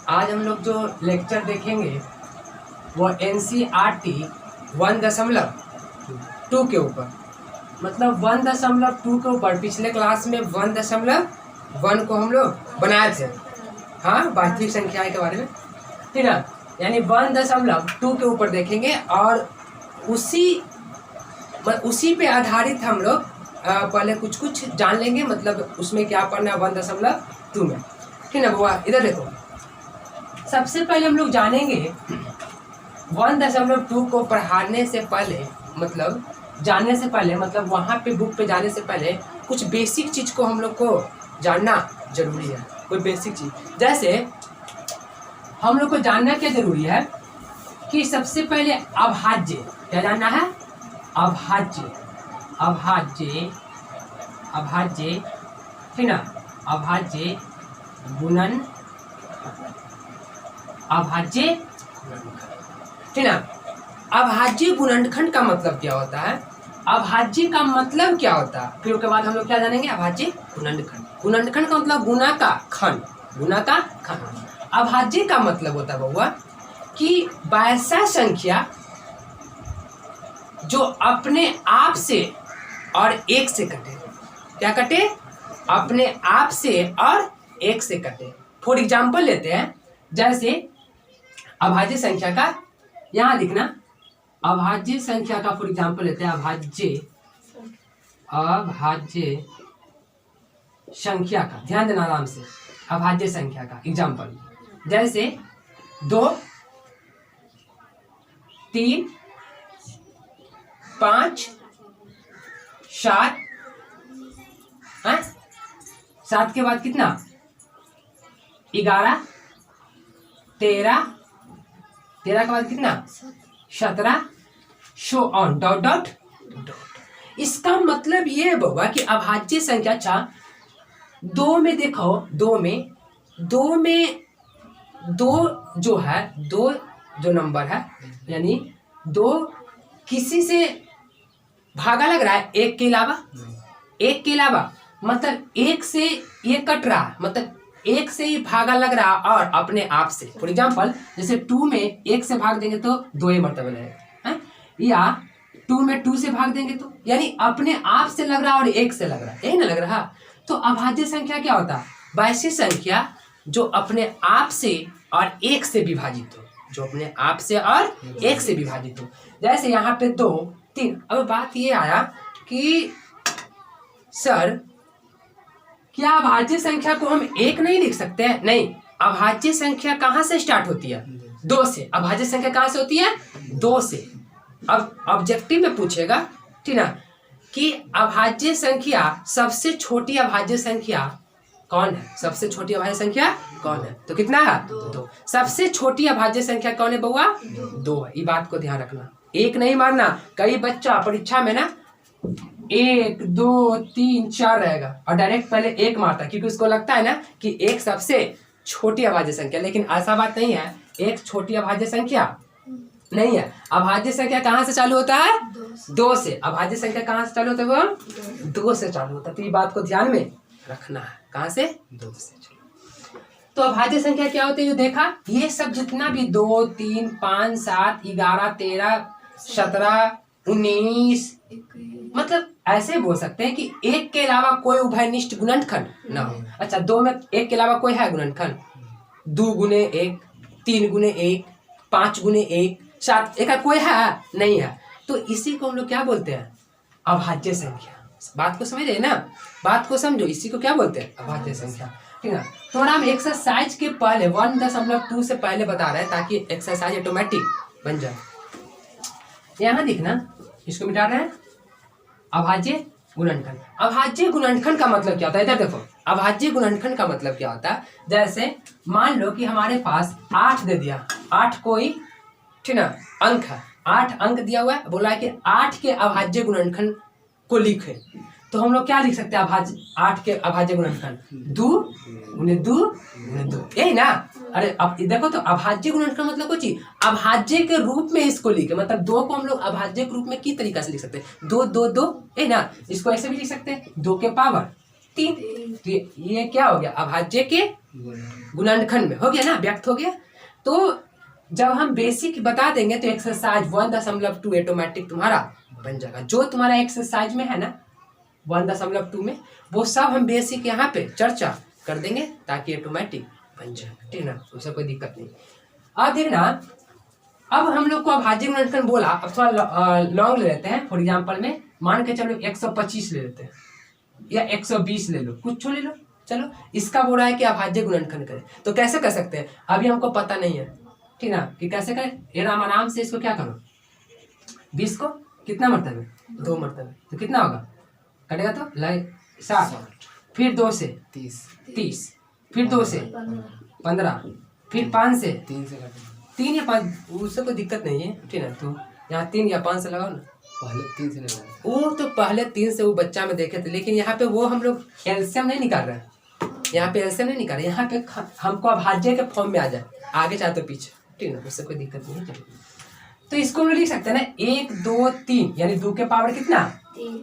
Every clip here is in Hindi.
आज हम लोग जो लेक्चर देखेंगे वो NCERT 1.2 के ऊपर, मतलब 1.2 के ऊपर। पिछले क्लास में 1.1 को हम लोग बनाए थे, हाँ, वास्तविक संख्याएं के बारे में, ठीक है। यानी 1.2 के ऊपर देखेंगे और उसी पे आधारित हम लोग पहले कुछ जान लेंगे, मतलब उसमें क्या पढ़ना है 1.2 में, ठीक है बुआ। इधर देखो, सबसे पहले हम लोग जानेंगे 1.2 को पढ़ाने से पहले, मतलब जानने से पहले, मतलब वहाँ पे बुक पे जाने से पहले कुछ बेसिक चीज़ को हम लोग को जानना जरूरी है। कोई बेसिक चीज़, जैसे हम लोग को जानना क्या जरूरी है कि सबसे पहले अभाज्य, क्या जानना है? अभाज्य, ठीक ना, अभाज्य गुणन, अभाज्य, ठीक ना। अभाज्य गुणनखंड का मतलब क्या होता है? अभाज्य का मतलब क्या होता है? फिर उसके बाद हम लोग क्या जानेंगे? अभाज्य गुणनखंड। गुणनखंड का मतलब गुना का खंड, गुना का खंड। अभाज्य का मतलब होता है बउआ कि वैसा संख्या जो अपने आप से और एक से कटे। क्या कटे? अपने आप से और एक से कटे। फॉर एग्जाम्पल लेते हैं, जैसे अभाज्य संख्या का, यहाँ लिखना, अभाज्य संख्या का फॉर एग्जाम्पल लेते हैं। अभाज्य संख्या का, ध्यान देना आराम से, अभाज्य संख्या का एग्जाम्पल, जैसे 2, 3, 5, 7, 7 के बाद कितना? 11, 13, 13 के बाद कितना? 17, show on, dot dot dot. इसका मतलब ये है बउआ कि अभाज्य संख्या, अच्छा 2 में देखो, 2 में दो जो है, 2 जो नंबर है, यानी 2 किसी से भागा लग रहा है, एक के अलावा, मतलब एक से ये कट रहा है, मतलब एक से ही भागा लग रहा और अपने आप से। फॉर एग्जाम्पल जैसे 2 में 1 से भाग देंगे तो 2 ही मर्तबा लगेगा, या 2 में 2 से भाग देंगे तो, यानी अपने आप से लग रहा और एक से लग रहा, यही ना लग रहा। तो अभाज्य संख्या क्या होता है? वैसी संख्या जो अपने आप से और एक से विभाजित हो, जो अपने आप से और एक से विभाजित हो। जैसे यहाँ पे 2, 3। अब बात ये आया कि सर क्या अभाज्य संख्या को हम एक नहीं लिख सकते हैं? नहीं, अभाज्य संख्या कहाँ से स्टार्ट होती है? 2 से। अभाज्य संख्या कहाँ से होती है? 2 से। अब ऑब्जेक्टिव में पूछेगा, ठीक ना, कि अभाज्य संख्या, सबसे छोटी अभाज्य संख्या कौन है? सबसे छोटी अभाज्य संख्या कौन है? तो कितना है? 2। सबसे छोटी अभाज्य संख्या कौन है बउआ? 2 है। ये बात को ध्यान रखना, एक नहीं मारना। कई बच्चा परीक्षा में ना 1, 2, 3, 4 रहेगा और डायरेक्ट पहले 1 मारता, क्योंकि उसको लगता है ना कि 1 सबसे छोटी अभाज्य संख्या, लेकिन ऐसा बात नहीं है। 1 छोटी अभाज्य संख्या नहीं है। अभाज्य संख्या कहाँ से चालू होता है? 2 से। अभाज्य संख्या कहाँ से चालू होता है वो? 2 से चालू होता है। तो ये बात को ध्यान में रखना है। कहाँ से? 2 से। तो अभाज्य संख्या क्या होती है? जो देखा, ये सब जितना भी 2, 3, 5, 7, 11, 13, 17, 19, मतलब ऐसे बोल सकते हैं कि 1 के अलावा कोई उभयनिष्ठ गुणनखंड ना हो। अच्छा, 2 में 1 के अलावा कोई है गुणनखंड? 2 गुने 1, 3 गुने 1, 5 गुने 1, 7, एक कोई है? नहीं है। तो इसी को हम लोग क्या बोलते हैं? अभाज्य संख्या। बात को समझ रहे ना? बात को समझो, इसी को क्या बोलते हैं? अभाज्य संख्या, ठीक है। थोड़ा हम एक्सरसाइज के पहले 1.2 से पहले बता रहे हैं, ताकि एक्सरसाइज ऑटोमेटिक बन जाए। यहाँ दिखना, इसको मिटा रहे हैं, अभाज्य गुणनखंड। अभाज्य गुणनखंड का मतलब क्या होता है? इधर देखो, अभाज्य गुणनखंड का मतलब क्या होता है? जैसे मान लो कि हमारे पास 8 दे दिया, 8 कोई, ठीक ना, अंक है, 8 अंक दिया हुआ है, बोला है कि 8 के अभाज्य गुणनखंड को लिखे। तो हम लोग क्या लिख सकते हैं? 8 के अभाज्य गुणनखंड 2 गुने 2 गुने 2, यही ना। अरे अब देखो, तो अभाज्य गुणनखंड मतलब कुछ अभाज्य के रूप में इसको लिखे, मतलब 2 को हम लोग अभाज्य के रूप में किस तरीका से लिख सकते हैं? 2 2 2, यही ना। इसको ऐसे भी लिख सकते हैं, 2 के पावर 3। तो ये क्या हो गया, अभाज्य के गुणनखंड में हो गया ना, व्यक्त हो गया। तो जब हम बेसिक बता देंगे तो एक्सरसाइज 1.2 ऑटोमेटिक तुम्हारा बन जाएगा। जो तुम्हारा एक्सरसाइज में है ना 1.2 में, वो सब हम बेसिक यहाँ पे चर्चा कर देंगे ताकि ऑटोमेटिक बन जाए, ठीक ना, उससे कोई दिक्कत नहीं। अब देखना, अब हम लोग को अभाज्य गुणनखंड बोला, अब थोड़ा लॉन्ग ले लेते हैं। फॉर एग्जांपल में मान के चलो 125 ले लेते हैं या 120 ले लो, कुछ ले लो, चलो इसका बोल रहा है कि अभाज्य गुणनखंड करें। तो कैसे कर सकते हैं, अभी हमको पता नहीं है, ठीक ना, कि कैसे करें। ये आराम से इसको क्या करो, 20 को कितना मरतबे, 2 मरतबे, तो कितना होगा, कटेगा तो लाइक 60, फिर 2 से 30, फिर 2 से 15, फिर 5 से 3 या 5, उससे कोई दिक्कत नहीं है, ठीक है। तो यहाँ 3 या 5 से लगाओ ना, पहले 3 से लगाओ, वो तो पहले 3 से वो बच्चा में देखे थे, लेकिन यहाँ पे वो हम लोग एलसीएम नहीं निकाल रहे हैं, यहाँ पे एलसीएम नहीं निकाल रहे, यहाँ पे हमको अभाज्य के फॉर्म में आ जाए, आगे चाहे तो पीछे, ठीक है, उससे कोई दिक्कत नहीं है। तो इसको हम लोग लिख सकते हैं ना 1 2 3, यानी 2 के पावर कितना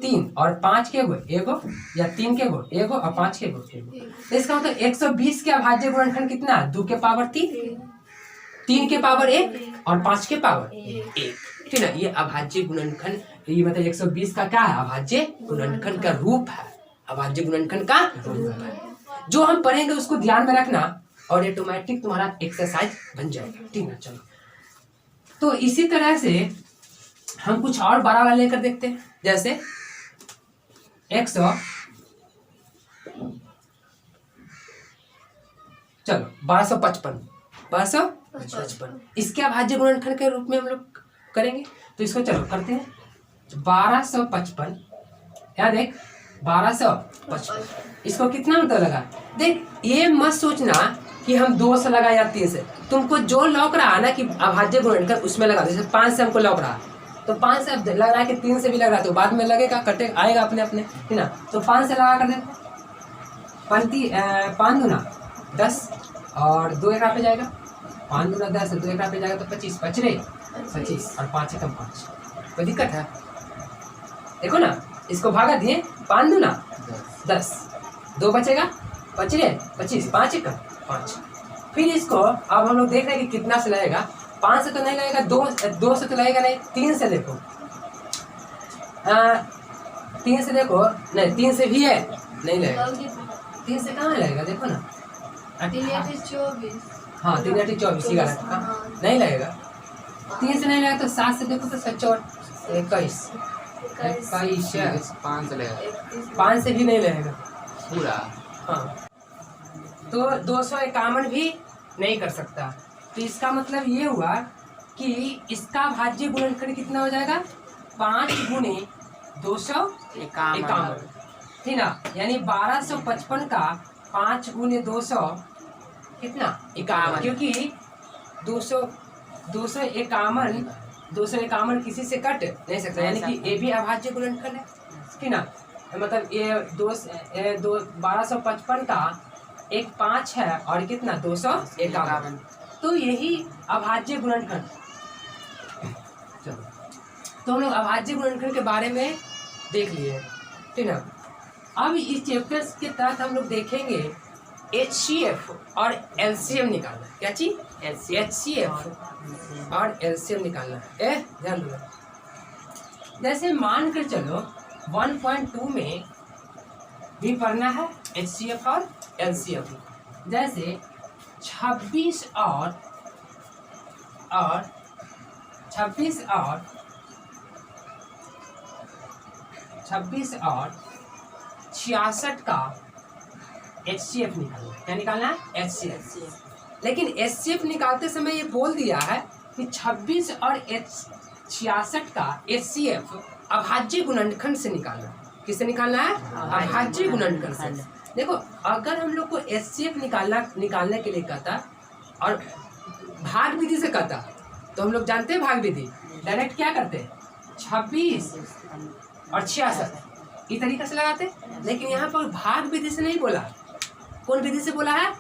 3 और 5 के एगो या 3 के एगो और 5 के एगो। तो इसका मतलब 120 के अभाज्य गुणनखंड कितना, 2 के पावर 3, 3 के पावर 1 और 5 के पावर 1, ठीक है। ये अभाज्य गुणनखंड, ये मतलब 120 का क्या है, अभाज्य गुणनखंड का रूप है, अभाज्य गुणनखंड का रूप है। जो हम पढ़ेंगे उसको ध्यान में रखना और ऑटोमेटिक तुम्हारा एक्सरसाइज बन जाएगा, ठीक है। चलो, तो इसी तरह से हम कुछ और बड़ा वाला लेकर देखते हैं, जैसे 1255, इसके अभाज्य गुणनखंड के रूप में हम लोग करेंगे। तो इसको चलो करते हैं, 1255, क्या देख 1255, इसको कितना मतलब लगा, देख ये मत सोचना कि हम 2 से लगा या 3 से, तुमको जो लौक रहा है ना कि अभाज्य गुणनखंड उसमें लगा दो। जैसे 5 से हमको लौक रहा, तो 5 से अब लग रहा है कि 3 से भी लग रहा है, तो बाद में लगेगा, कटे आएगा अपने अपने, ठीक ना। तो 5 से लगा कर देते, 5 दूना 10 और 2 एकड़ा पे जाएगा, 5 दूना 10 2 एकड़ा पे जाएगा, तो 25 25 और 5 एकम 5, कोई दिक्कत है, देखो ना, इसको भागा दिए, 5 दूना 10, 2 बचेगा, 25 5 एकम 5। फिर इसको अब हम लोग देख रहे हैं कि कितना से लगेगा, 5 से तो नहीं लगेगा, 2 से तो लगेगा नहीं, 3 से देखो, 3 से देखो, नहीं 3 से भी है, नहीं लगेगा, 3 से कहाँ लगेगा, देखो ना, 24, हाँ 3 8 24 नहीं लगेगा, 3 से नहीं लगेगा, तो 7 से देखो तो 21 5 से लगेगा, 5 से भी नहीं लगेगा पूरा, हाँ, तो 251 भी नहीं कर सकता। तो इसका मतलब ये हुआ कि इसका भाज्य गुणनखंड कितना हो जाएगा, 5 गुणे 251, ठीक ना, यानी 1255 का 5 गुणे 200 कितना 51, क्योंकि 251 किसी से कट नहीं सकता, यानी कि ये भी अभाज्य गुणनखंड है, ठीक ना। मतलब ये 1255 का एक 5 है और कितना 251, तो यही अभाज्य गुणनखंड। चलो, तो हम लोग अभाज्य गुणनखंड के बारे में देख लिए, ठीक ना। अब इस चैप्टर के तहत हम लोग देखेंगे HCF और LCM निकालना। क्या चीज, HCF और LCM निकालना है, ध्यान दो। जैसे मान कर चलो 1.2 में भी पढ़ना है HCF और LCM, जैसे 26 और 66 का HCF निकालना है। क्या निकालना है, HCF। लेकिन HCF निकालते समय ये बोल दिया है कि 26 और 66 का HCF अभाज्य गुणनखंड से निकालना है। किससे निकालना है, अभाज्य गुणनखंड से। देखो, अगर हम लोग को HCF निकालने के लिए कहता और भाग विधि से कहता, तो हम लोग जानते हैं भाग विधि, डायरेक्ट क्या करते हैं, 26 और 66 इस तरीके से लगाते। लेकिन यहाँ पर भाग विधि से नहीं बोला, कौन विधि से बोला है,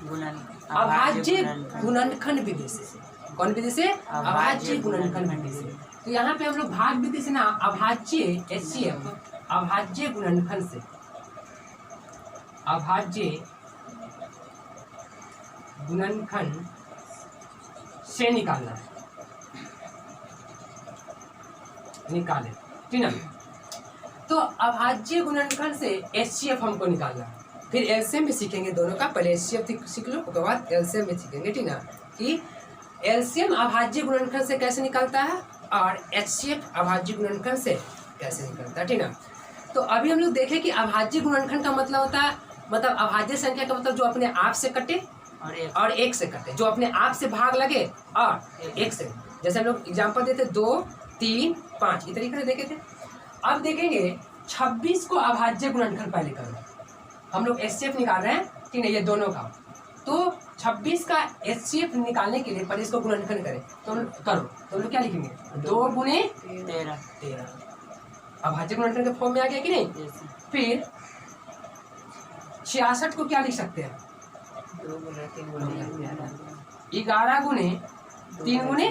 अभाज्य गुणनखंड विधि से। कौन विधि से, अभाज्य गुणनखंड विधि से। तो यहाँ पे हम लोग भाग विधि से ना, अभाज्य HCF अभाज्य गुणनखंड से अभाज्य गुणनखंड से निकालना है, निकाले, ठीक ना। तो अभाज्य गुणनखंड से एचसीएफ हमको निकालना है। फिर एलसीएम भी सीखेंगे दोनों का, पहले एचसीएफ सीख लो उसके बाद एलसीएम भी सीखेंगे, ठीक ना, कि एलसीएम अभाज्य गुणनखंड से कैसे निकलता है और एचसीएफ अभाज्य गुणनखंड से कैसे निकलता है, ठीक ना। तो अभी हम लोग देखें कि अभाज्य गुणनखंड का मतलब होता है, मतलब अभाज्य संख्या का मतलब जो अपने आप से कटे और एक से कटे, जो अपने आप से भाग लगे और एक से, जैसे हम लोग एग्जांपल देते 2, 3, 5 इस तरीके से देखे थे। अब देखेंगे 26 को अभाज्य गुणनखंड पहले करो, हम लोग एचसीएफ निकाल रहे हैं, ठीक है, ये दोनों का। तो 26 का एचसीएफ निकालने के लिए पहले इसको गुणनखंड करें, तो करो, तो हम लोग क्या लिखेंगे 2 गुणे 13 अभाज्य गुणनखंड के फॉर्म में आ गया कि नहीं। फिर 66 को क्या लिख सकते हैं 11 गुणे 3 गुणे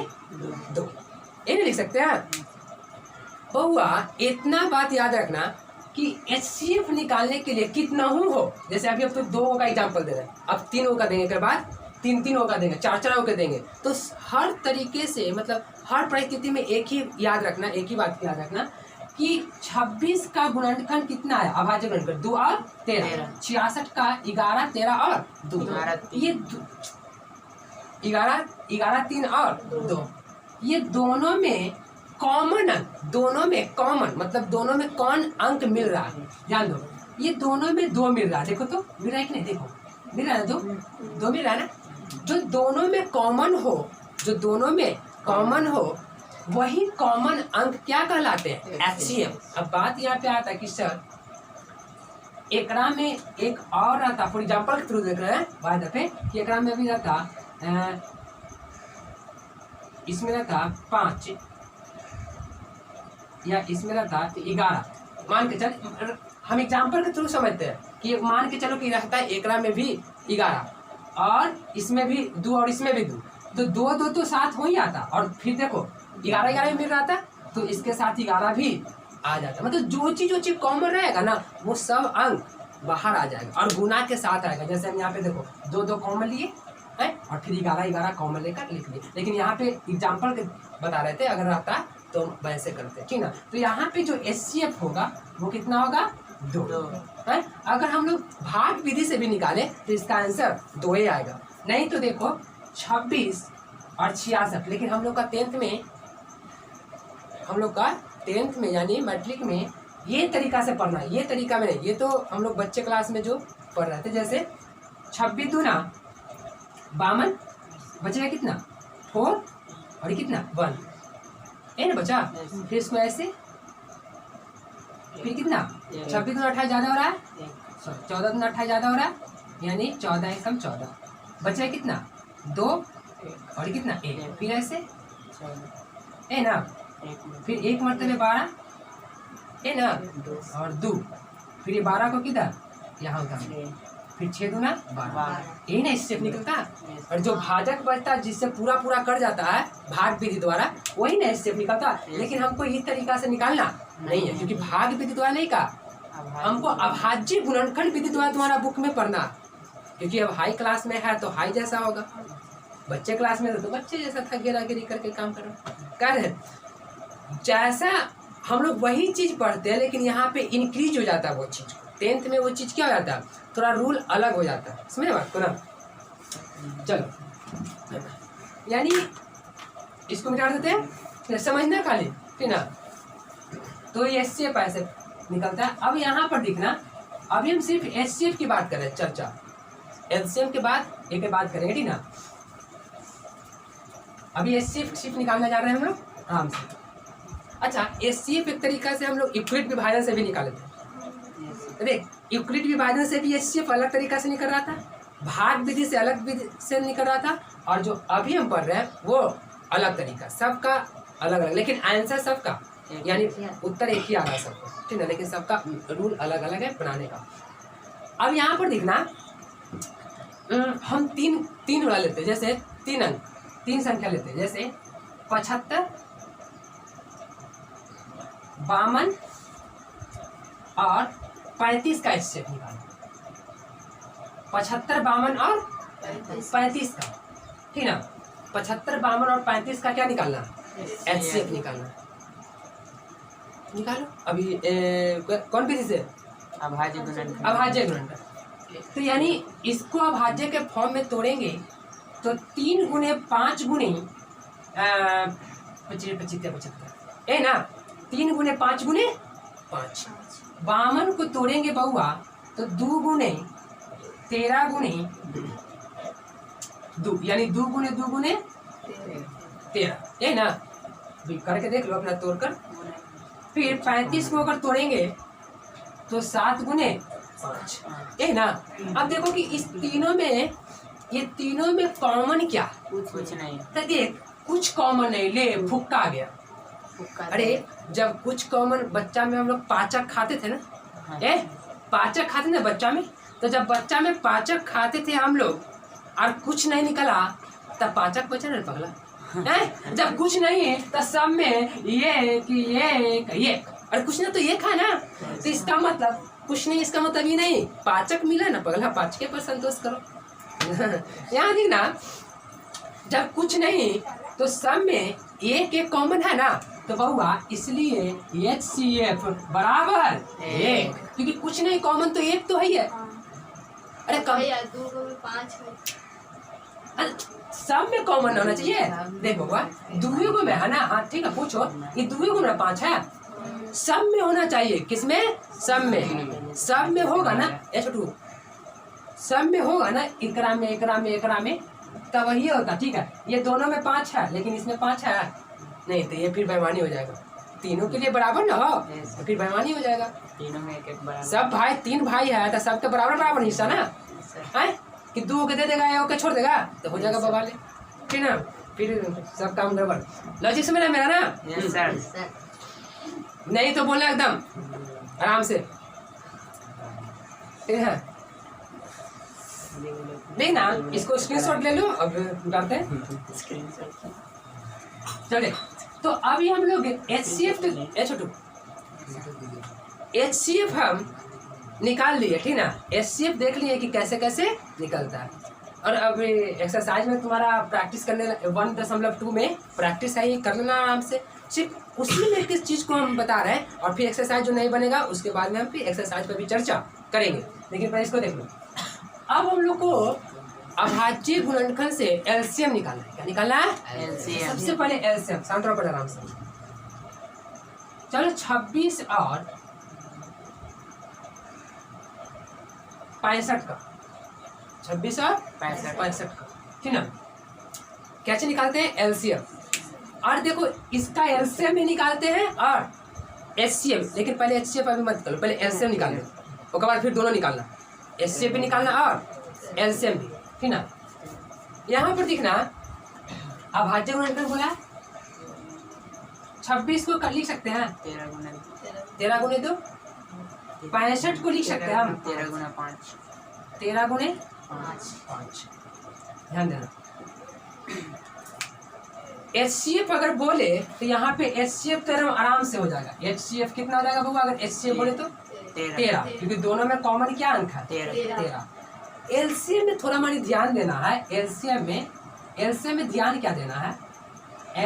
2, ये नहीं लिख सकते हैं। बहुआ इतना बात याद रखना कि एचसीएफ निकालने के लिए कितना हो, जैसे अभी अब तो 2 का एग्जांपल दे रहे हैं, अब 3 का देंगे, के बाद 3 का देंगे, 4 का देंगे। तो हर तरीके से मतलब हर परिस्थिति में एक ही याद रखना, एक ही बात याद रखना कि 26 का गुणनखंड कितना है अभाज्य गुणनखंड 2 और 13, 66 का 11, 13 और 2, ये 11, 3 और 2, ये दोनों में कॉमन अंक, दोनों में कॉमन मतलब दोनों में कौन अंक मिल रहा है, ध्यान दो, ये दोनों में 2 मिल रहा है, देखो तो मिल रहा है कि नहीं, देखो मिल रहा है, 2 मिल रहा है ना। जो दोनों में कॉमन हो, जो दोनों में कॉमन हो वही कॉमन अंक क्या कहलाते हैं एचसीएफ। अब बात यहाँ पे आता है कि सर एकरा में एक और रहता, फॉर एग्जाम्पल के थ्रू देख रहे हैं बात पे कि एकरा में भी रहता इसमें रहता 5 या इसमें रहता 11, मान के चल, हम एग्जाम्पल के थ्रू समझते हैं कि मान के चलो कि रहता है एकरा में भी 11 और इसमें भी 2 और इसमें भी 2, तो 2 तो साथ हो ही आता, और फिर देखो 11 मिल रहा था तो इसके साथ 11 भी आ जाता, मतलब जो चीज कॉमन रहेगा ना वो सब अंक बाहर आ जाएगा और गुना के साथ आएगा। जैसे हम यहाँ पे देखो 2 कॉमन लिए है और फिर 11 कॉमन लेकर लिख लिए, लेकिन यहाँ पे एग्जाम्पल के बता रहे थे, अगर रहता तो वैसे करते हैं, ठीक ना। तो यहाँ पे जो एचसीएफ होगा वो कितना होगा 2 है। अगर हम लोग भाग विधि से भी निकाले तो इसका आंसर 2 ही आएगा, नहीं तो देखो 26 और 66, लेकिन हम लोग का 10th में यानी मैट्रिक में ये तरीका से पढ़ना, ये तरीका में नहीं, ये तो हम लोग बच्चे क्लास में जो पढ़ रहे थे, जैसे 26 दूना 52 बचेगा कितना 4 और कितना 1 है ना बचा। फिर इसको ऐसे, फिर कितना 26 दूना 28 ज़्यादा हो रहा है, 14 दूना 28 ज़्यादा हो रहा है, यानी 14 एकम 14 बचा कितना 2 और कितना 1, फिर ऐसे है ना, फिर 1 मरतबे 12 है ना और 2, फिर ये 12 को किधर यहाँ उतार, फिर 6 दूना 12, यही ना इससे निकलता। और जो भाजक बचता है जिससे पूरा कर जाता है भाग विधि द्वारा, वही ना इससे निकलता। लेकिन हमको इस तरीका से निकालना नहीं है, क्योंकि भाग विधि द्वारा नहीं का, हमको अभाज्य गुणनखंड विधि द्वारा तुम्हारा बुक में पढ़ना, क्योंकि अब हाई क्लास में है तो हाई जैसा होगा, बच्चे क्लास में तो बच्चे जैसा था, गिरी करके काम कर जैसा हम लोग वही चीज पढ़ते हैं, लेकिन यहाँ पे इंक्रीज हो जाता है वो चीज। 10th में वो चीज क्या हो जाता है, थोड़ा रूल अलग हो जाता है, समझे बात को ना। चलो यानी इसको मिटा देते हैं, समझना खाली, ठीक ना। तो ये एचसीएफ ऐसे निकलता है। अब यहाँ पर देखना, अभी हम सिर्फ एचसीएफ की बात कर रहे हैं, चर्चा एलसीएम के बाद एक बात करेंगे, ठीक ना। अभी एचसीएफ सिर्फ निकालना जा रहे हैं हम लोग आराम से। अच्छा, एचसीएफ एक तरीका से हम लोग यूक्लिड विभाजन से भी निकाले थे। देख, यूक्लिड विभाजन से भी एचसीएफ अलग तरीका से निकल रहा था, भाग विधि से अलग विधि से निकल रहा था, और जो अभी हम पढ़ रहे हैं वो अलग तरीका, सबका अलग अलग, लेकिन आंसर सबका यानी उत्तर एक ही आ रहा है सबको, ठीक है, लेकिन सबका रूल अलग अलग है बनाने का। अब यहाँ पर देखना, हम तीन उड़ा लेते हैं, जैसे 3 अंक 3 संख्या लेते हैं, जैसे 75, 52 और 35 का एचसीएफ निकालना। 75, 52 और 35 का, ठीक ना। 75, 52 और 35 का क्या निकालना, HCF निकालना। निकालो अभी कौन विधि से, अभाज्य गुणनखंड। अभाज्य गुणनखंड। तो यानी इसको अभाज्य के फॉर्म में तोड़ेंगे तो 3 गुणे 5 गुणे 75 है ना, 3 गुणे 5 गुणे 5। 52 को तोड़ेंगे बहुआ तो 2 गुणे 13 गुणे 2, यानी 2 गुणे 2 गुणे 13 है ना। अभी करके देख लो अपना तोड़कर। फिर 35 को अगर तोड़ेंगे तो 7 गुणे 5 है ना। अब देखो कि इस तीनों में, ये तीनों में कॉमन क्या, कुछ नहीं। तो देख कुछ कॉमन नहीं, ले फुक्का आ गया। अरे जब कुछ कॉमन बच्चा में हम लोग पाचक खाते थे ना, पाचक खाते ना बच्चा में, तो जब बच्चा में पाचक खाते थे हम लोग और कुछ नहीं निकला तब पाचक बचा ना पगला है। जब कुछ नहीं तो सब में ये कि ये और कुछ ना तो ये खा ना, तो इसका मतलब कुछ नहीं, इसका मतलब ये नहीं पाचक मिला ना पगला, पाचके पर संतोष करो। यहाँ देख ना, जब कुछ नहीं तो सब में एक कॉमन है ना, तो बहुआ इसलिए HCF बराबर 1, क्योंकि कुछ नहीं कॉमन तो एक तो है ही है। अरे कम भैया 2 को 5 है। सब में कॉमन होना चाहिए। देखो बा 2 को में है ना, हाँ ठीक है पूछो, ये 2 को में 5 है, सब में होना चाहिए। किसमें, सब में। सब में होगा ना H2, सब में होगा ना, एकरा में एकरा में एकरा में, तब वही होता। ठीक है, ये दोनों में 5 है लेकिन इसमें 5 है नहीं, तो ये फिर बेईमानी हो जाएगा। तीनों के लिए बराबर ना हो तो फिर बेईमानी हो जाएगा। तीनों में एक बराबर। सब भाई 3 भाई है तो सबके बराबर बराबर हिस्सा ना है, कि 2 के दे देगा या ओके छोड़ देगा तो हो जाएगा बवाले, ठीक ना। फिर सब काम गड़बड़। लॉजिक समझ मेरा ना। Yes sir. नहीं तो बोलना एकदम आराम से, ठीक है। नहीं ना, इसको स्क्रीनशॉट ले लो, अब डालते हैं चले। तो अभी हम लोग HCF हम निकाल लिए, ठीक ना। HCF देख लिए कि कैसे कैसे निकलता है। और अब एक्सरसाइज में तुम्हारा प्रैक्टिस करने 1.2 में प्रैक्टिस है, ये कर लेना आराम से। सिर्फ उसी में किस चीज़ को हम बता रहे हैं, और फिर एक्सरसाइज जो नहीं बनेगा उसके बाद में हम फिर एक्सरसाइज पर भी चर्चा करेंगे। लेकिन पहले इसको देख लो। अब हम लोग को अभाज्य गुणनखंड से LCM निकालना है। क्या निकालना है, LCM। सबसे पहले LCM शांत रहो आराम से। चलो 26 और 65 का, 26 और 65 का, ठीक ना। कैसे निकालते हैं LCM, और देखो इसका LCM भी निकालते हैं और HCF, लेकिन पहले HCF अभी मत करो, पहले LCM निकालना, उसके बाद फिर दोनों निकालना, HCF भी निकालना और LCM भी, ठीक ना। यहाँ पर दिखना अभाज्य गुणनखंड बोला, 26 को लिख सकते हैं 13 गुणे 2, 65 को लिख सकते हैं हम 13 गुना 5, 13 गुणे 5। ध्यान देना। HCF अगर बोले तो यहाँ पे HCF तो आराम से हो जाएगा। HCF कितना हो जाएगा बाबू, अगर HCF बोले तो 13, क्योंकि दोनों में कॉमन क्या अंक है, 13। LCM में थोड़ा मानी ध्यान देना है। LCM में ध्यान क्या देना है,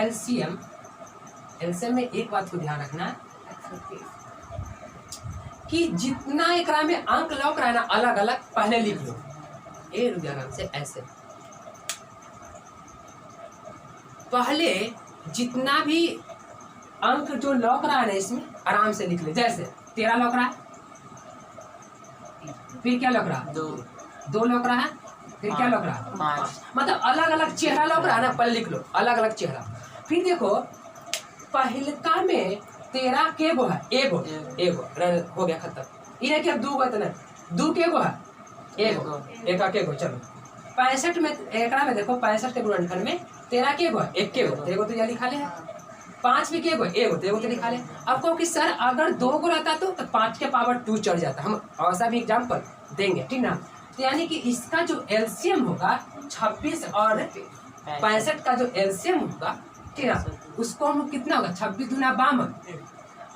LCM में एक बात को ध्यान रखना है कि जितना एकरा में अंक लौक रहा है ना, अलग अलग पहले लिख लो। ए रुक आराम से, ऐसे पहले जितना भी अंक जो लौक रहा है ना इसमें आराम से लिख ले। जैसे 13 लौक रहा है, फिर क्या लौक रहा है, 2 लौक रहा है, फिर क्या लौक रहा है, 5। मतलब अलग अलग चेहरा लौक रहा है ना, पहले लिख लो अलग अलग चेहरा। फिर देखो पहलका में 13 के गो है, एगो हो गया खत्म। ये क्या 2 गो इतना, 2 के गो है, एगो के गो। चलो 65 में एकरा में देखो 65 के गुणनखंड में 13 के गो है, 1 के गो, एगो तो यहाँ लिखा ले है। 5 भी के गो, एगो तो एगो तो लिखा ले। अब कहो कि सर अगर 2 गो रहता तो 5 के पावर 2 चढ़ जाता। हम ऐसा भी एग्जाम्पल देंगे, ठीक ना। तो यानी कि इसका जो LCM होगा 26 और 65 का जो LCM होगा, ठीक ना, उसको हम कितना होगा, 26 दूना 52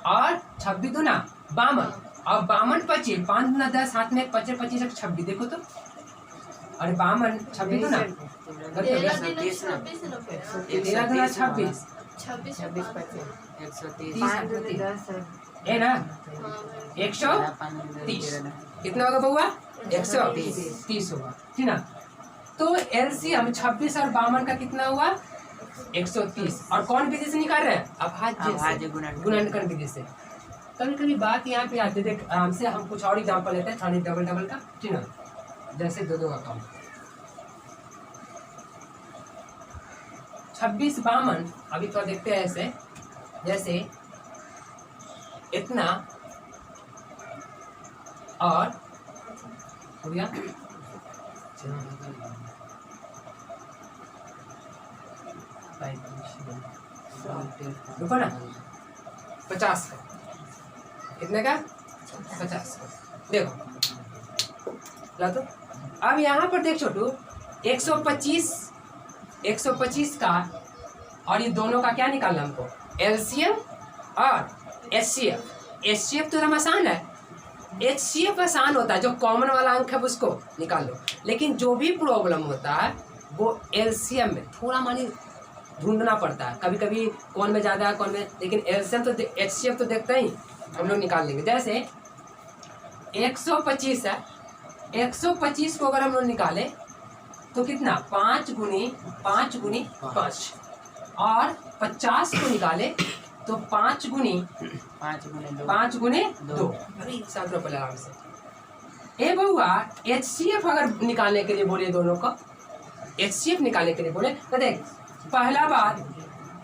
और 26 दूना 52 और 52 25, 5 दूना 10, हाथ में 25 25 26। देखो तो और बामन 26 दूना गलत हो गया। 13 दूना 26 ना फिर 13 दूना 26 26 26 25 130 5 30 10 है ना हाँ 130 कितना होगा बउआ 130 होगा ठीक ना। तो एलसीएम 26 और 52 का कितना हुआ 130 और कौन विधि से निकाल रहे हैं अभाज्य गुणनखंड विधि से। कभी कभी बात यहाँ पे आती है देख आराम से हम कुछ और एग्जाम्पल लेते हैं खाली डबल डबल का ठीक ना। जैसे दो का काम 26 52 अभी तो देखते हैं ऐसे जैसे इतना और हो गया रुको ना 50 का कितने का 50 का देखो ला तो अब यहाँ पर देख छोटू 125 का और ये दोनों का क्या निकालना हमको एलसीएम और एचसीएफ तो एकदम आसान है। एचसीएफ आसान होता है जो कॉमन वाला अंक है उसको निकाल लो लेकिन जो भी प्रॉब्लम होता है वो एलसीएम में थोड़ा मानी ढूंढना पड़ता है कभी कभी कौन में ज़्यादा है कौन में लेकिन एलसीएम तो एचसीएफ तो देखते ही हम लोग निकाल लेंगे। जैसे 125 है 125 को अगर हम लोग निकालें तो कितना 5 गुनी 5 और 50 को निकाले तो 5 गुनी 2 अभी साथ रुपये आराम से। ए बउआ एचसीएफ अगर निकालने के लिए बोले दोनों को एचसीएफ निकालने के लिए बोले तो देख पहला बात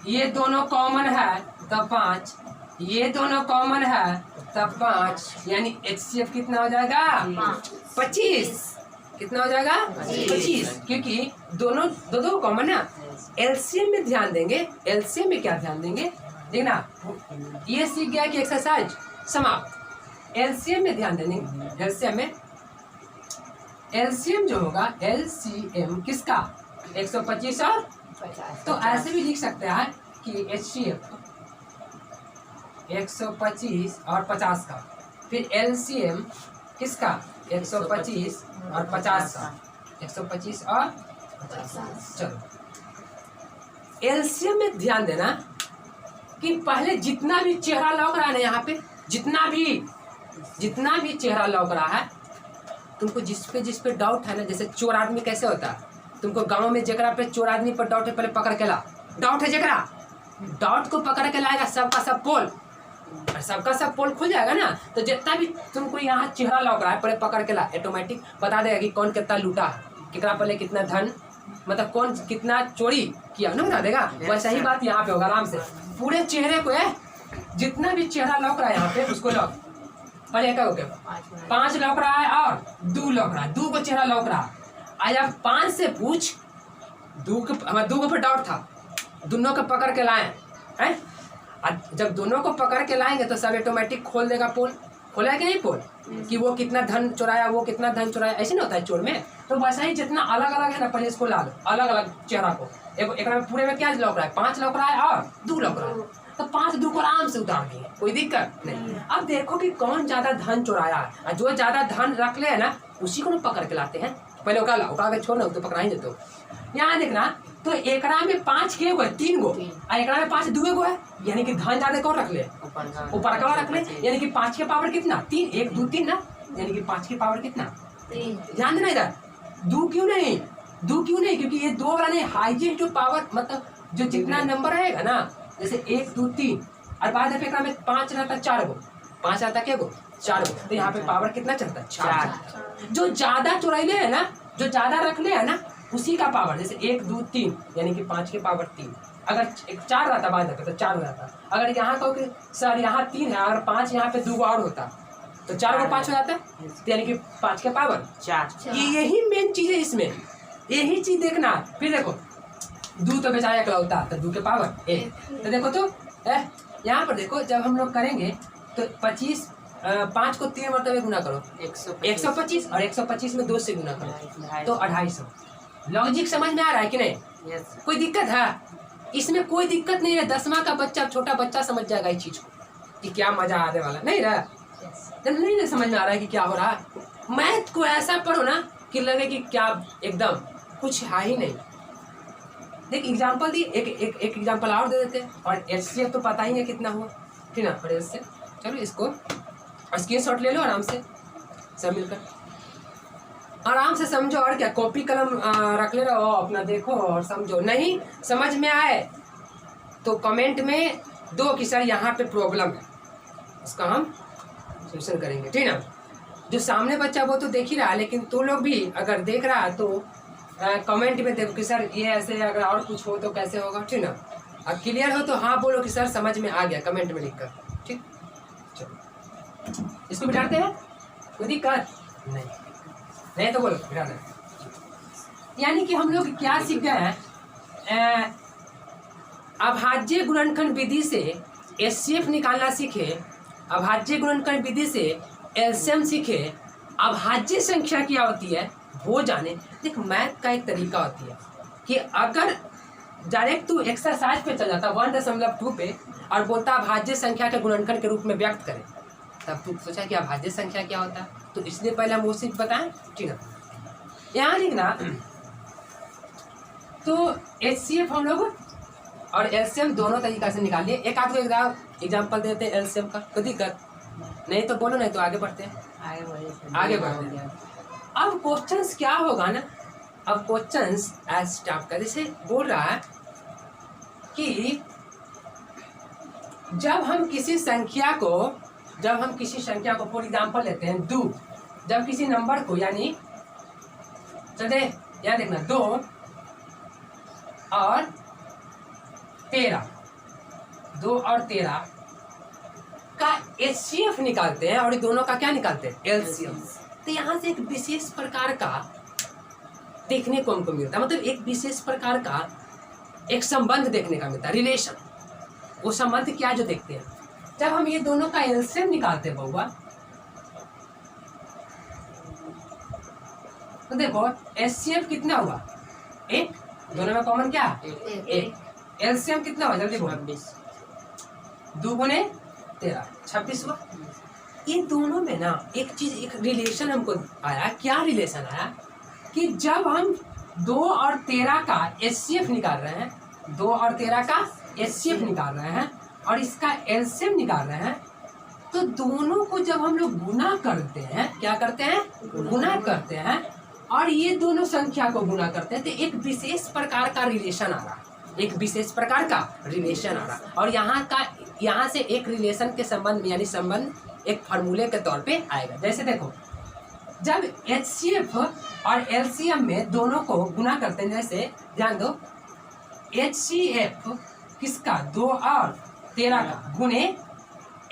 ये दोनों कॉमन है तब 5 ये दोनों कॉमन है तब 5 यानी एचसीएफ कितना हो जाएगा 25 कितना हो जाएगा 25 क्योंकि दोनों दो कॉमन है। एलसीएम में ध्यान देंगे एलसीएम में क्या ध्यान देंगे देखना ये सीख गया कि एक्सरसाइज समाप्त। एलसीएम में ध्यान देंगे एलसीएम जो होगा एलसीएम किसका 125 और 50 तो ऐसे भी लिख सकते हैं कि एचसीएफ 125 और 50 का फिर एलसीएम किसका 125 और 50 का 125 और 50 चलो एलसीएम में ध्यान देना कि पहले जितना भी चेहरा लौक रहा है ना यहाँ पे जितना भी चेहरा लौक रहा है तुमको जिस पे डाउट है ना जैसे चोर आदमी कैसे होता है तुमको गांव में जकरा पे चोर आदमी पर डाउट है पहले पकड़ के ला डाउट है जकरा डाउट को पकड़ के लाएगा सबका सब पोल और सबका सब पोल खुल जाएगा ना तो जितना भी तुमको यहाँ चेहरा लौक रहा है पहले पकड़ के ला ऑटोमेटिक बता देगा कि कौन कितना लूटा कितना पहले कितना धन मतलब कौन कितना चोरी किया ना बता देगा। वैसा ही बात यहाँ पे होगा आराम से पूरे चेहरे को है जितना भी चेहरा लौक रहा है यहाँ पे उसको लौक पहले क्या हो गया 5 लौक रहा है और 2 लौक रहा है 2 को चेहरा लौक रहा है। आज आप 5 से पूछ 2 को पर डाउट था दोनों को पकड़ के लाए हैं जब दोनों को पकड़ के लाएंगे तो सब ऑटोमेटिक खोल देगा पोल खोला है कि नहीं पोल कि वो कितना धन चुराया वो कितना धन चुराया ऐसे नहीं होता है चोर में। तो वैसा ही जितना अलग अलग है ना पहले इसको ला लो अलग अलग चेहरा को एक में पूरे में क्या लौक रहा है 5 लौक रहा है और 2 लौक रहा है तो 5 2 को आराम से उतार दिए कोई दिक्कत नहीं। अब देखो कि कौन ज्यादा धन चुराया है जो ज्यादा धन रख ले है ना उसी को ना पकड़ के लाते हैं पहले उका के छोड़ना तो पकड़ा ही देते हो। यहाँ देखना तो एकरा में 5 के गो है 3 गो और एकरा में 5 2 गो है यानी कि धन ज्यादा कौन रख ले ऊपर का रख ले यानी कि 5 के पावर कितना 3 1 2 3 ना यानी कि 5 के पावर कितना 3 ध्यान देना इधर 2 क्यों नहीं क्योंकि ये 2 वाला नहीं हाईएस्ट जो पावर मतलब जो जितना नंबर रहेगा ना जैसे 1 2 3 और बाद में एकरा में 5 रहता 4 गो 5 आता क्या गो 4 गो तो यहाँ पे पावर कितना चलता है 4 जो ज्यादा चुराइले है ना जो ज्यादा रख ले है ना उसी का पावर जैसे 1 2 3 यानी कि 5 के पावर 3 अगर 4 रहता बाद तो 4 हो जाता। अगर यहाँ कहो कि सर यहाँ 3 है अगर 5 यहाँ पे 2 और होता तो 4 को 5 हो जाता तो यानी कि 5 के पावर 4 यही मेन चीज है इसमें यही चीज देखना। फिर देखो 2 तो बेचारा एकला होता तो 2 के पावर 1 तो देखो तो यहाँ पर देखो जब हम लोग करेंगे तो 25 5 को 3 मरतबे गुना करो 125 और 125 में 2 से गुना करो तो 250। लॉजिक समझ में आ रहा है कि नहीं कोई दिक्कत है इसमें कोई दिक्कत नहीं है 10वां का बच्चा छोटा बच्चा समझ जाएगा इस चीज को कि क्या मजा आने वाला नहीं रहा नहीं समझ में आ रहा है कि क्या हो रहा है। मैथ को ऐसा पढ़ो ना कि लगे कि क्या एकदम कुछ है ही नहीं। देख एग्जाम्पल दी, एक एग्जाम्पल और दे देते हैं। और HCF तो पता ही है कितना हुआ, ठीक ना। और इससे चलो इसको स्क्रीनशॉट ले लो आराम से सब मिलकर, आराम से समझो। और क्या, कॉपी कलम रख ले रहो अपना, देखो और समझो। नहीं समझ में आए तो कमेंट में दो कि सर यहाँ पे प्रॉब्लम है, उसका हम सोल्यूशन करेंगे, ठीक ना। जो सामने बच्चा वो तो देख ही रहा है, लेकिन तो लोग भी अगर देख रहा है तो कमेंट में देखो कि सर ये ऐसे, अगर और कुछ हो तो कैसे होगा, ठीक ना। अब क्लियर हो तो हाँ बोलो कि सर समझ में आ गया, कमेंट में लिखकर, ठीक। चलो इसको बिठाते हैं, कोई दिक्कत नहीं, नहीं तो बोलो बिठा दें। यानी कि हम लोग क्या सीख गए हैं, अभाज्य गुणनखंड विधि से HCF निकालना सीखे, अभाज्य गुणनखंड विधि से LCM सीखे, अभाज्य संख्या क्या होती है वो जाने। देख मैथ का एक तरीका होती है कि अगर डायरेक्ट तू एक्सरसाइज पे चल जाता 1.2 पे और बोलता अभाज्य संख्या के गुणनखंड के रूप में व्यक्त करें, तब तू सोचा कि अभाज्य संख्या क्या होता है, तो इसलिए पहले हम वो सिर्फ बताएं, ठीक है। यहाँ लिखना तो HCF हम लोग और LCM दोनों तरीका से निकालिए। एक आध एग्जाम्पल देते हैं LCM का, कोई दिक्कत नहीं तो बोलो, नहीं तो आगे बढ़ते हैं, आगे बढ़ते हैं। अब क्वेश्चंस क्या होगा ना, अब क्वेश्चंस एज टाइप का जैसे बोल रहा है कि जब हम किसी संख्या को फॉर एग्जाम्पल लेते हैं 2, जब किसी नंबर को यानी चले यहाँ देखना 2 और 13 का HCF निकालते हैं और ये दोनों का क्या निकालते हैं LCM। तो यहाँ से एक विशेष प्रकार का देखने को हमको मिलता है, मतलब एक विशेष प्रकार का एक संबंध देखने का मिलता है, रिलेशन। वो संबंध क्या जो देखते हैं जब हम ये दोनों का LCM निकालते हैं बहुआ, तो देखो HCF कितना हुआ 1, दोनों में कॉमन क्या 1, LCM कितना हुआ जल्दी बोलो 2 गुने 13 26 हुआ। ये दोनों में ना एक चीज, एक रिलेशन हमको आया। क्या रिलेशन आया कि जब हम 2 और 13 का HCF निकाल रहे हैं, 2 और 13 का HCF निकाल रहे हैं और इसका LCM निकाल रहे हैं, तो दोनों को जब हम लोग गुना करते हैं, क्या करते हैं गुना करते हैं, और ये दोनों संख्या को गुना करते हैं, तो एक विशेष प्रकार का रिलेशन आ रहा है, एक विशेष प्रकार का रिलेशन आ रहा। और यहाँ से एक रिलेशन के संबंध में यानी संबंध एक फॉर्मूले के तौर पे आएगा। जैसे देखो जब HCF और LCM में दोनों को गुना करते हैं, जैसे ध्यान दो HCF किसका 2 और 13 का गुने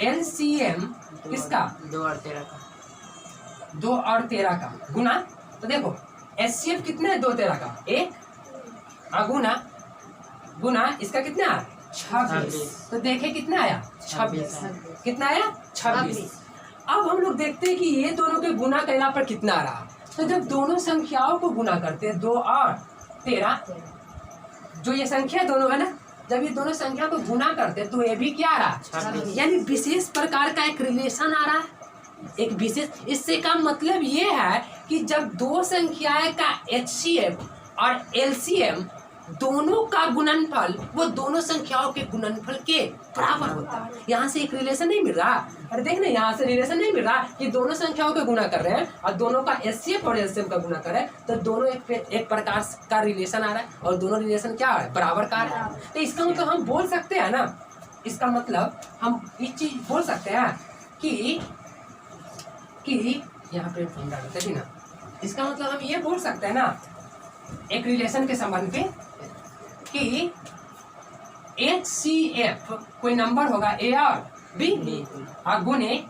LCM किसका 2 और 13 का, 2 और 13 का गुना। तो देखो HCF कितना है 2 13 का 1 और गुना इसका कितना 26। तो देखे कितना आया 26, कितना आया 26। अब हम लोग देखते हैं कि ये दोनों के गुना करने पर कितना आ रहा। तो जब दोनों संख्याओं को गुना करते हैं 2 और 13, जो ये संख्या दोनों है ना, जब ये दोनों संख्या को गुना करते हैं तो ये भी क्या आ रहा, यानी विशेष प्रकार का एक रिलेशन आ रहा है, एक विशेष। इससे का मतलब ये है कि जब दो संख्याएं का HCF और LCM दोनों का गुणनफल वो दोनों संख्याओं के गुणनफल के बराबर होता है। यहाँ से एक रिलेशन नहीं मिल रहा। अरे देख ना, यहाँ से रिलेशन नहीं मिल रहा कि दोनों संख्याओं का गुना कर रहे हैं और दोनों का HCF और LCM का गुना कर रहे हैं, तो दोनों एक प्रकार का रिलेशन आ रहा है और दोनों रिलेशन क्या है बराबर का आ रहा है। तो इसका मतलब हम बोल सकते हैं ना, इसका मतलब हम ये चीज बोल सकते हैं कि यहाँ पे ठीक ना, इसका मतलब हम ये बोल सकते हैं ना एक रिलेशन के संबंध पे कि HCF कोई नंबर होगा A और B और गुने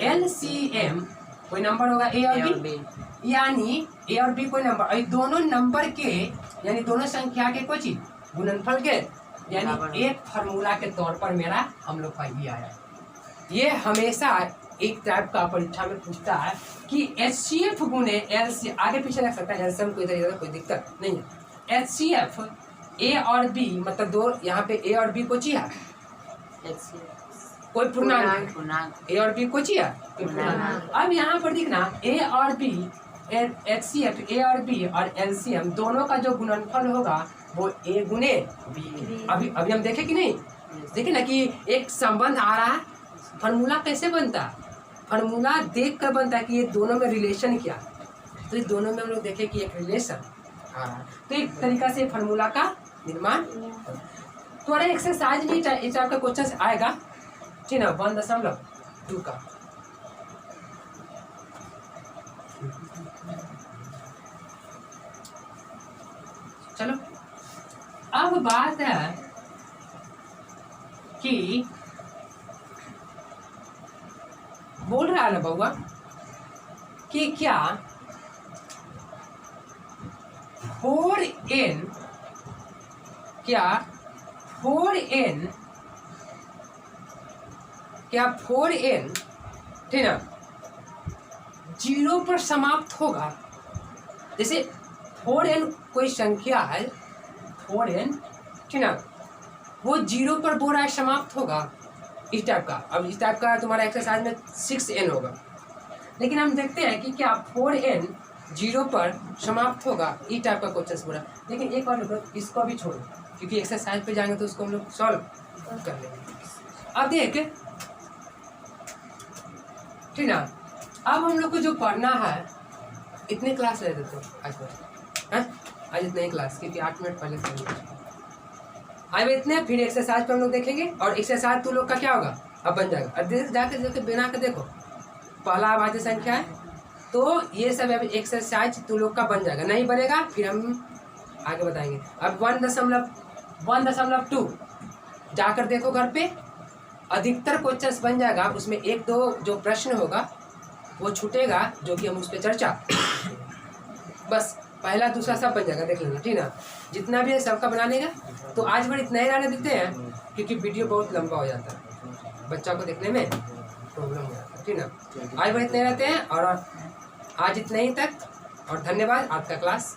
LCM कोई नंबर होगा A और B, यानी A और B कोई नंबर, दोनों नंबर के यानी दोनों संख्या के कुछ गुणनफल के, यानी एक फार्मूला के तौर पर मेरा हम लोग का ये आया। ये हमेशा एक टाइप का परीक्षा में पूछता है कि HCF गुने LCM, आगे पीछे रख सकता है LCM कोई दिक्कत नहीं है। HCF A और B मतलब दो, यहाँ पे A और B को चाहिए कोई पूर्णांक, A और B को चाहिए। अब यहाँ पर देखना A और B HCF A और B और LCM दोनों का जो गुणनफल होगा वो A गुने अभी अभी हम देखे कि नहीं, देखिए ना कि एक संबंध आ रहा है। फार्मूला कैसे बनता है, फार्मूला देख कर बनता है कि ये दोनों में रिलेशन क्या है। तो इस दोनों में हम लोग देखें कि एक रिलेशन आ रहा है, तो एक तरीका से फार्मूला का निर्माण। तुम्हारे एक्सरसाइज में इस टाइप का क्वेश्चन आएगा, ठीक है, 1.2 का। चलो अब बात है कि बोल रहा है ना बउआ कि क्या 4n क्या 4n ठीक ना 0 पर समाप्त होगा। जैसे 4n कोई संख्या है, 4n ठीक ना, वो 0 पर बोल रहा है समाप्त होगा, इस टाइप का। अब इस टाइप का तुम्हारा एक्सरसाइज में 6n होगा, लेकिन हम देखते हैं कि क्या 4n 0 पर समाप्त होगा, इस टाइप का क्वेश्चन बोला। लेकिन एक बार देखो, इसको भी छोड़ो क्योंकि एक्सरसाइज पे जाएंगे तो उसको हम लोग सॉल्व कर लेंगे। अब देख ठीक ना, अब हम लोग को जो पढ़ना है, इतने क्लास ले देते आज पर, आज इतने ही क्लास, क्योंकि 8 मिनट पहले आज इतने, फिर एक्सरसाइज पे हम लोग देखेंगे। और एक्सरसाइज तो लोग का क्या होगा, अब बन जाएगा। अब जाके बना के देखो, पहला अभाज्य संख्या है, तो ये सब अब एक्सरसाइज तो लोग का बन जाएगा। नहीं बनेगा फिर हम आगे बताएंगे। अब 1.2 जाकर देखो घर पे, अधिकतर क्वेश्चन बन जाएगा। उसमें एक दो जो प्रश्न होगा वो छूटेगा, जो कि हम उस पर चर्चा, बस पहला दूसरा सब बन जाएगा, देख लेना, ठीक ना। जितना भी है सबका बना लेगा। तो आज भर इतना ही रहने देते हैं, क्योंकि वीडियो बहुत लंबा हो जाता है, बच्चा को देखने में प्रॉब्लम हो जाता है, ठीक ना। आज भर इतने रहते हैं, और आज इतना ही तक, और धन्यवाद। आपका क्लास